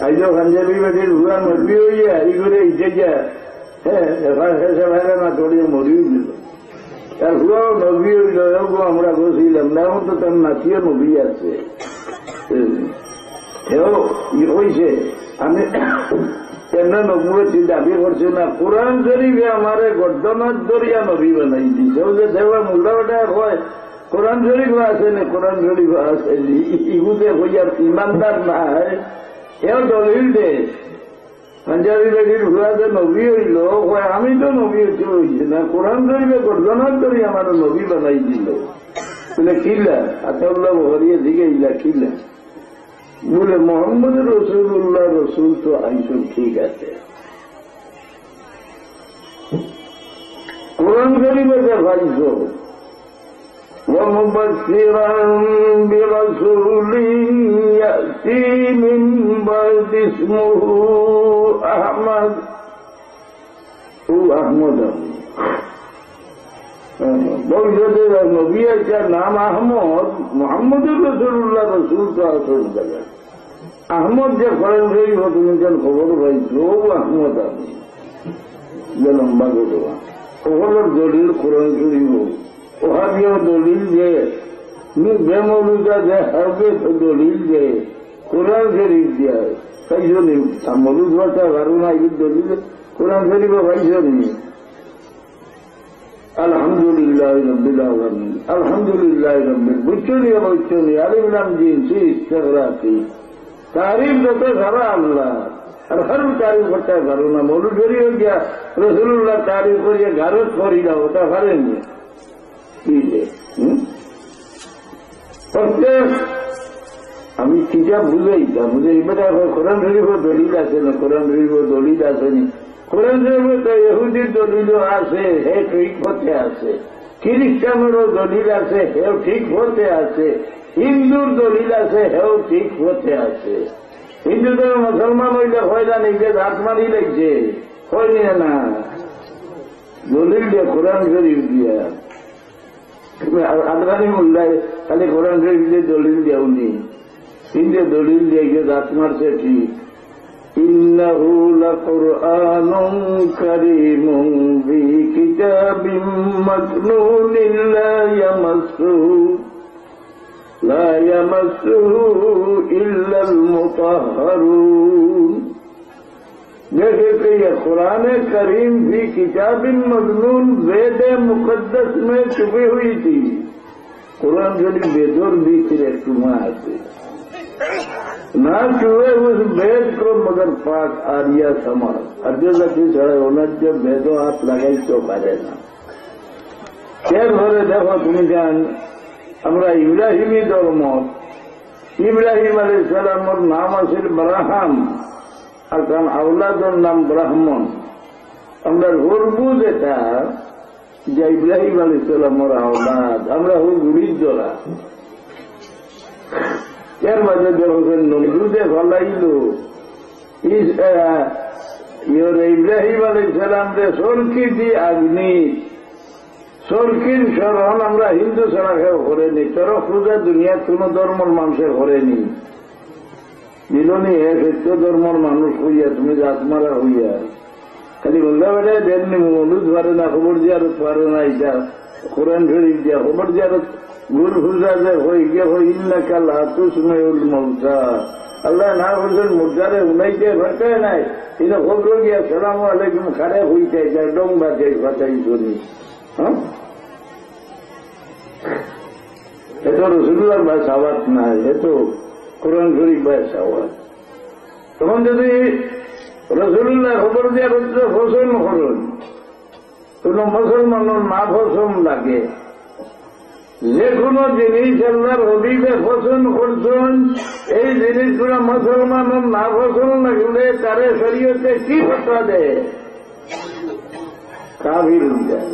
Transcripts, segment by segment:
আইজো পাঞ্জাবি বাড়ির ভুয়া মরবি হইয়া এই করে ইটে যা হ্যাঁ এবার শেষে ভাইরা না তোড়িয়ে মরিও দিল তার ভুয়াও নবী হইল আমরা বসিলাম না এখন তো তার নাচিও নবী আছে সেও হয়েছে আমি কেমন নবুয়তি দাবি করছে না কোরআন শরীফে আমারে গর্দনত দরিয়া নবী বানাই দিছে যে দেওয়া মূল্যটা হয় কোরআন শরীফ আছে না কোরআন শরীফ আছে ইগুতে হইয়ার ইমানদার না হয় এও দলিল দে পাঞ্জাবি বেটির ভুয়াতে নবী হইল আমি তো নবী হচ্ছে হইছে না কোরআন শরীফে গর্দনত দরিয়া আমার নবী বানাই দিল বলে কিলা আতাউল্লাহ বহরিয়ে দিকে ইলা কিলা বলে মোহাম্মদ রসুল্লাহ রসুল তো আইসব ঠিক আছে কোরআন শরীফে দেখাইছ ومبشرا برسول يأتي من بعد اسمه أحمد أحمد ভবিষ্যতে নবী একটা নাম আহমদ মোহাম্মদুর রসুল্লাহ রসুল তো আসল জায়গা আহমদ যে ফরেন শরীফ তুমি যেন খবর পাইছ আহমদ আমি যে লম্বা ঘটনা ওগুলোর দলিল কোরআন শরীফ ওহাবিও দলিল যে বেমলুদা যে হবে তো দলিল যে কোরআন শরীফ দেয় তাই জন্য মলুদ ভাষা কারণ এই দলিল কোরআন শরীফে পাইছনি আলহামদুলিল্লাহ রব্বিল আলামিন আলহামদুলিল্লাহ রব্বিল বুঝছনি আলিম নাম জিনছি ইস্তেগরাকি তারিফ যত সারা আল্লাহ আর হর তারিফ করতে পারো না মৌলুদ শরীফ হয়ে গিয়া রসুল্লাহ তারিফ করিয়া গারত করি না ওটা পারেননি আমি কিতাব বুঝাইতাম বুঝে এবারে কোরআন শরীফের দলিল আছে না কোরআন শরীফের দলিল আসেনি কোরআন শরীফে তো ইহুদির দলিলও আছে হে ঠিক পথে আছে খ্রিস্টানেরও দলিল আছে হেও ঠিক পথে আছে হিন্দুর দলিল আছে হেও ঠিক পথে আছে হিন্দুদের মুসলমান হইলে হয় না নিজে হাত মারি লাগছে হয়নি না দলিল দিয়ে কোরআন শরীফ দিয়া আদগানি মোল্লায় খালি কোরআন শরীফ দিয়ে দলিল দেওনি হিন্দে দলিল দিয়ে গিয়ে দাঁত মারছে ঠিক ইন্নাহু লাকুরআনুন কারীমুন ফী কিতাবিম মাকনুনিন লা ইয়ামাসসুহু ইল্লাল মুতাহহারুন जैसे कि यह कुरान करीम भी किताबिन मजनून वेद मुकद्दस में छुपी हुई थी कुरान शरीफ वेदों भी तुम्हारा से ना छुए उस वेद को मगर पाक आर्या समाज अर्जुन छड़े होना जब वेदों हाथ लगाई तो पारे ना क्या भरे देखो तुम्हें जान हमारा इब्राहिमी धर्म इब्राहिम अलैहिस सलाम और नाम असिल ब्राह्म আর কারণ আওলাদের নাম ব্রাহ্মণ আমরা হরবুজ এটা যে ইব্রাহিম আলাইহিস সালামের আওলাদ আমরা হই গুড়ির জোড়া এর মাঝে যখন নমরুদে ফলাইল ইব্রাহিম আলাইহিস সালাম রে সরকি দি আগ্নি সরকির স্মরণ আমরা হিন্দু ছাড়া কেউ করেনি চরক পূজা দুনিয়ার কোন ধর্মের মানুষের করেনি দিলনি হে সত্য ধর্মর মানুষ হইয়া তুমি জাত মারা হইয়া খালি বললে বেড়ে দেননি মনুজ পারে না খবর জিয়ারত পারে না এটা কোরআন শরীফ দিয়া খবর জিয়ারত গুল ফুজা যে হই গিয়ে হই ইন্নাকা লা তুসমিউল মাউতা আল্লাহ না বলছেন মুর্দারে উনাইতে ভাটায় নাই এটা খবর গিয়া সালামু আলাইকুম খারে হইতে যায় ডং বাজে বাঁচাই করি হ্যাঁ এত রসুল্লাহর ভাষা আওয়াজ নাই এত কোরআন শরীফ ভাষা আওয়াজ তখন যদি রসুল্লাহ খবর দিয়া করতে ফসল করুন কোন মুসলমানের না ফসল লাগে যে কোনো জিনিস আল্লাহর হবিবে ফসল করছেন এই জিনিসগুলো মুসলমানের না ফসল লাগলে তারে শরীয়তে কি কথা দেয় কাফির হয়ে যায়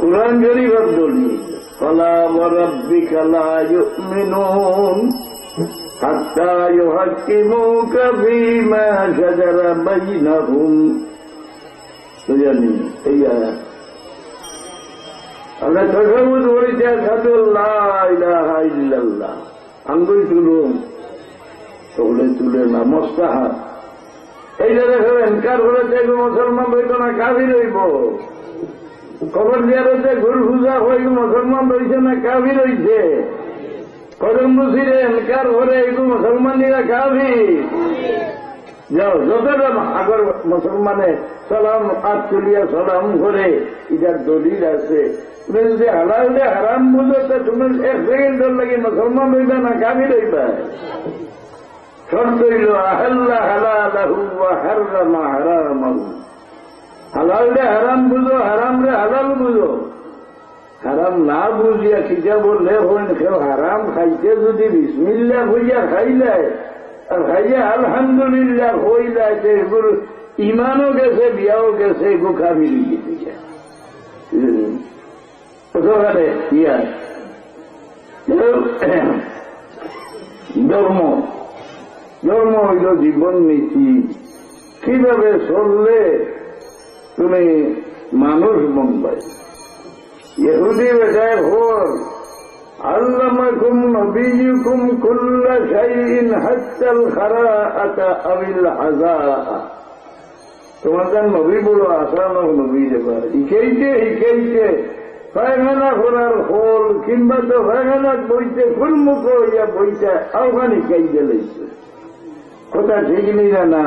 কোরআন শরীফের দলিল ফালা ওয়া রাব্বিকা লা ইউমিনুন হাত্তা ইউহাক্কিমুকা ফীমা শাজারা বাইনাহুম বুঝানি এই আয়াত আমরা তশাহুদ পড়েছি আশহাদু লা ইলাহা ইল্লাল্লাহ আঙ্গুল তুলুন তোলে তুলে না মোস্তাহাব। এই যে দেখো এনকার করে দেখবো মুসলমান হইত না কাবির হইব, কবর জিয়ারতে ঘুর পূজা হইব মুসলমান রয়েছে না কাবির হইছে, কদম বসিরে এনকার করে এইগু মুসলমানিরা কাবির। যাও যত আগর মুসলমানে সালাম আজ চলিয়া সালাম করে এটার দলিল আছে। তুমি যদি হালাল দিয়ে হারাম বুঝো তো তুমি এক সেকেন্ডের লাগে মুসলমান হইবা না কাবির হইবা। শর্ত হইল আহাল্লা হালালাহু ওয়া হাররামা হারামাহু। হালাল দিয়ে হারাম বুঝো, হারাম রে হালাল বুঝো। হারাম না বুঝিয়া কিটা বললে হইন কেউ হারাম খাইতে যদি বিসমিল্লাহ হইয়া খাইলায় আর খাইয়া আলহামদুলিল্লাহ হইলায় যে এগুলো ইমানও গেছে বিয়াও গেছে এগু কাবিরি গেছে যায় ওখানে ইয়া ধর্ম। ধর্ম হইল জীবন নীতি, কিভাবে চললে তুমি মানুষ বনবাই। ইহুদি বেটায় হল আল্লামাকুম নবিয়ুকুম কুল্লা শাইইন হাত্তাল খারাআতা আবিল হাযাআ। তোমাদের নবী বড় আসান নবী দেবা শিখাইতে পায়খানা করার হল কিংবা তো পায়খানা বইতে ফুলমুখ হইয়া বইতে আওখানি শিখাইতে লাগছে। কথা ঠিক নেই না,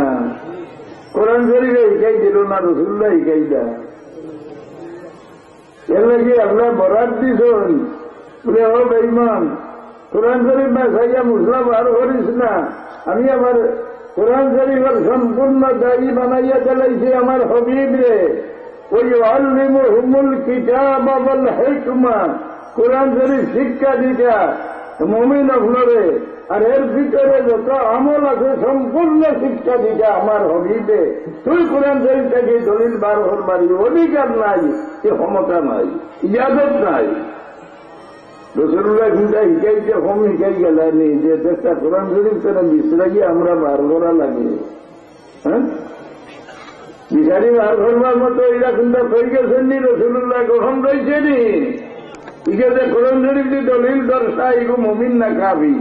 কোরআন শরীফে শিখাই দিল না, রসুল্লাহ শিখাই দেয়। এর লাগে আপনার বরাত দিছেন বলে ও বেঈমান কোরআন শরীফ না খাইয়া মুসলা বার করিস না। আমি আমার কোরআন শরীফের সম্পূর্ণ দায়ী বানাইয়া চালাইছি আমার হবিব রে। ওই আল্লিমুহুমুল কিতাব ওয়াল হিকমা, কোরআন শরীফ শিক্ষা দিতা মুমিন আপনারে, আর এর ভিতরে যত আমল আছে সম্পূর্ণ শিক্ষা দিতা আমার হবিবে। তুই কোরআন শরীফ থেকে দলিল বার করবার অধিকার নাই, এ ক্ষমতা নাই, ইজাজত নাই। রসুল্লাহ কিন্তু শিখাইতে কম শিখাই গেলানি যে একটা কোরআন শরীফ তারা বিশ্রাগিয়ে আমরা বার করা লাগে। হ্যাঁ বিচারি বার করবার মতো এরা কিন্তু হয়ে গেছেন নি, রসুল্লাহ কখন রয়েছে নি। ইকে কোরআন শরীফ দলিল দর্শা এগো মমিন না খাবি।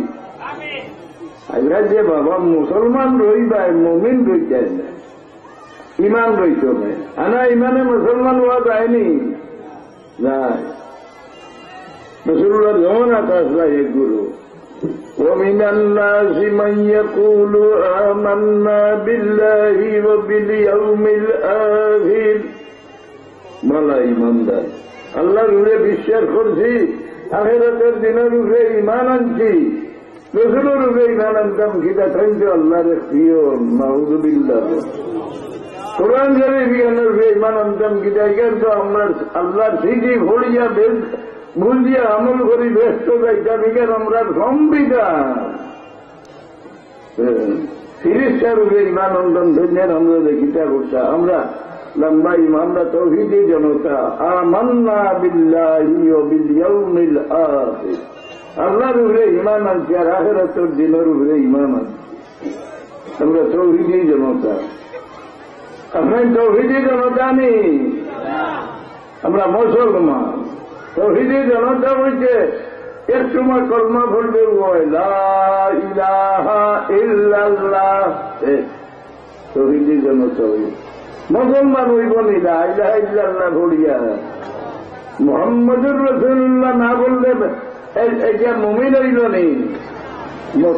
আজরা যে বাবা মুসলমান রইবাই মমিন রইতে না, ইমান রইত না। আনা ইমানে মুসলমান হওয়া যায়নি যায়। রসুল্লাহ জমানাত আসলা হে গুরু। ومن الناس من يقول آمنا بالله وباليوم الآخر। মালা ইমানদার আল্লাহর উপরে বিশ্বাস করছি, আখিরাতের দিনের উপরে ইমান আনছি, রসুলের উপরে ইমান আনতাম কিটা থাকতো আল্লাহর প্রিয় নাউযুবিল্লাহ। কোরআন শরীফ জ্ঞানের উপরে ইমান আনতাম কিটা কিন্তু আমরা আল্লাহর সিটি ভরিয়া বেশ ভুল দিয়ে আমল করি ব্যস্ত যাইতাম। এখানে আমরা সংবিধান 30টার উপরে ইমান আনতাম ধন্যের আমরা দেখিতা করতাম। আমরা লম্বা ইমানরা তৌহিদি জনতা আমান্না বিল্লাহি ওয়া বিল ইয়াউমিল আখির। আল্লাহর উপরে ইমান আনছি আর আখিরাতের দিনের উপরে ইমান আনছি। আমরা তৌহিদি জনতা। আপনার তৌহিদি জনতা নেই, আমরা মুসলমান। তৌহিদি জনতা বলছে এক সময় কলমা পড়বে লা ইলাহা ইল্লাল্লাহ, তৌহিদি জনতা হইবে। মুসলমান হইব নি লা ইলাহা ইল্লাল্লাহ ভরিয়া মুহাম্মদুর রাসূলুল্লাহ না বললে এটা মুমিন হইল নি।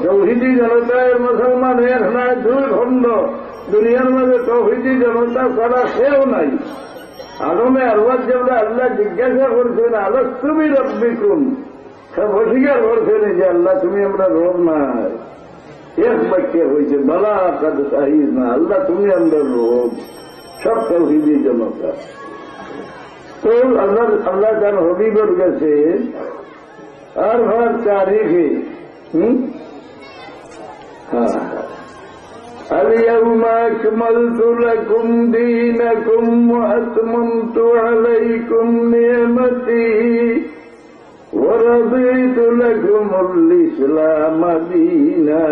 তৌহিদি জনতার মুসলমান এর না দুই খন্ড। দুনিয়ার মাঝে তৌহিদি জনতা ছাড়া সেও নাই। আলমে আল্লাহ যেগুলো আল্লাহ জিজ্ঞাসা করছেন আলাস্তু বিরাব্বিকুম, সব অস্বীকার করছেন যে আল্লাহ তুমি আমরা রব নাই। এক বাক্যে হয়েছে বালা কাদ সাহিদ না, আল্লাহ তুমি আমরা রব। সব তৌহিদি জনতা। তো আল্লাহ তার হবিবর কাছে আর ভার তারিখে اليوم أكملت لكم دينكم وأتممت عليكم نعمتي ورضيت لكم الإسلام دينا।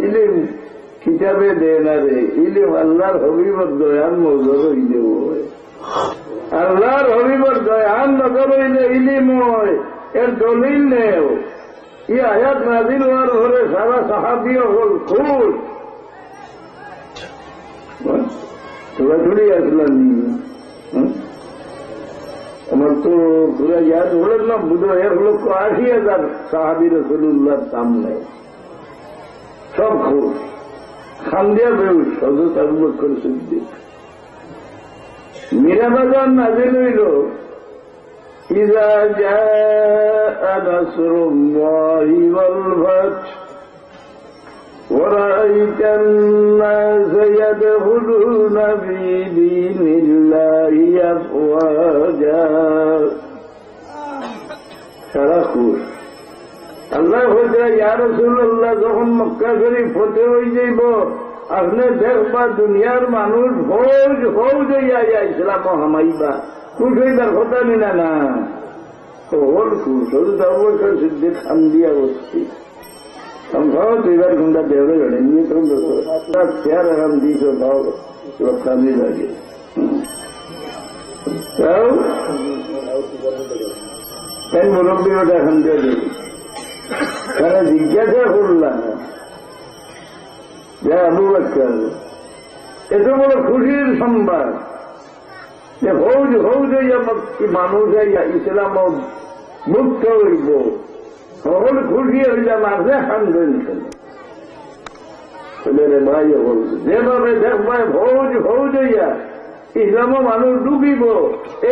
ইলিম কিতাবে দেয় না রে, ইলিম আল্লাহর হবিবর দয়ান নজর হইলে হয়। আল্লাহর হবিবর দয়ান নজর হইলে ইলিম হয়, এর দলিল নেও। এই আয়াত নাযিল হওয়ার পরে সারা সাহাবীও হল খুশ। ছোড়াছুড়ি আসলাম আমার তো পুরা ইয়াদ হল না, বুধ 1,80,000 সাহাবী রাসূলুল্লাহর সামনে সব খুশ। খান্দিয়া বেউস হযরত আবু বকর সিদ্দিক। মীরাবাজার নাযিল হইল ইযা জাআ নাসরুল্লাহি ওয়াল ফাতহ ورأيت الناس يدخلون في دين الله أفواجا সারা খুশ। আল্লাহ বলছে ইয়া রাসূলুল্লাহ যখন মক্কা শরীফ ফতেহ হয়ে যাইব আপনি দেখবা দুনিয়ার মানুষ ফৌজ ফৌজ হইয়া ইসলাম হামাইবা। খুশ হইবার কথা নিনা না তো হল খুশ। হযরত আবু বকর সিদ্দিক খান্দিয়া বসছি समझाओ तो इधर घंटा देवड़े लड़ेंगे तुम क्या रकम दी तो भाव रखा नहीं लगे कई मुरब्बी बेटा खंडे दे सारा जिज्ञासा করলাম যে আবু বকর এত বড় খুশির সংবাদ যে ফৌজ ফৌজ মানুষ ইসলাম মুক্ত হইব সকল খুশি হইলাম আছে খানবেন ছেলেরে ভাই বল যেভাবে দেখবায় ফৌজ ফৌজ হইয়া ইসলামও মানুষ ডুবিব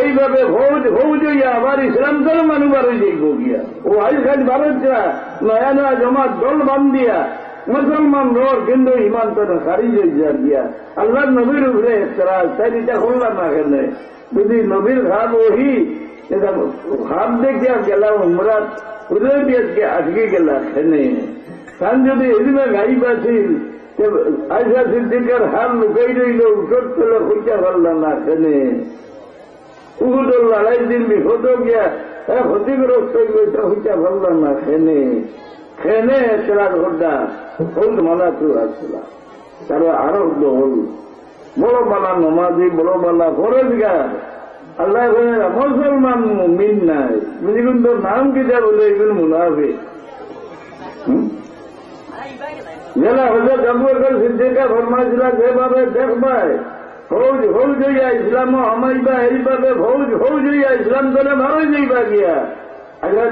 এইভাবে ফৌজ ফৌজ হইয়া আবার ইসলাম দল মানুষ আরো যাইব গিয়া ও আজকাল ভারতরা নয়া নয়া জমাত দল বান্ধিয়া মুসলমান রোড কিন্তু ইমান তো খারিজ হয়ে গিয়া আল্লাহ নবীর উপরে চারিটা করলাম না কেন যদি নবীর খাব ওহি খাব দেখিয়া গেলাম উমরাত হুদায়বিয়াকে আজকে গেলা এনে তান যদি এদিনে গাইব আছিল আয়সা সিদ্দিকের হাল লুকাই রইল উঠত পেলে খুঁজা পারলাম না এনে উহুদের লড়াই দিন বিপদ গিয়া ক্ষতিগ্রস্ত গেছে খুঁজা পারলাম না এনে খেনে সেরার ঘটা হল মানা তো আসলাম তার আরো হল বড় মালা নমাজি বড় মালা ফরজ গাছ আল্লাহ মুসলমান মুমিন নাই কিন্তু নাম কিটা বলে এগুলো মুনাফিক জেলা হজরত আবু বকর সিদ্দিক ফরমাইছিল যেভাবে দেখবায় ফৌজ ফৌজ হইয়া ইসলাম হামাইবা এইভাবে ফৌজ ফৌজ হইয়া ইসলাম দলে ভালো যাইবা গিয়া আল্লাহ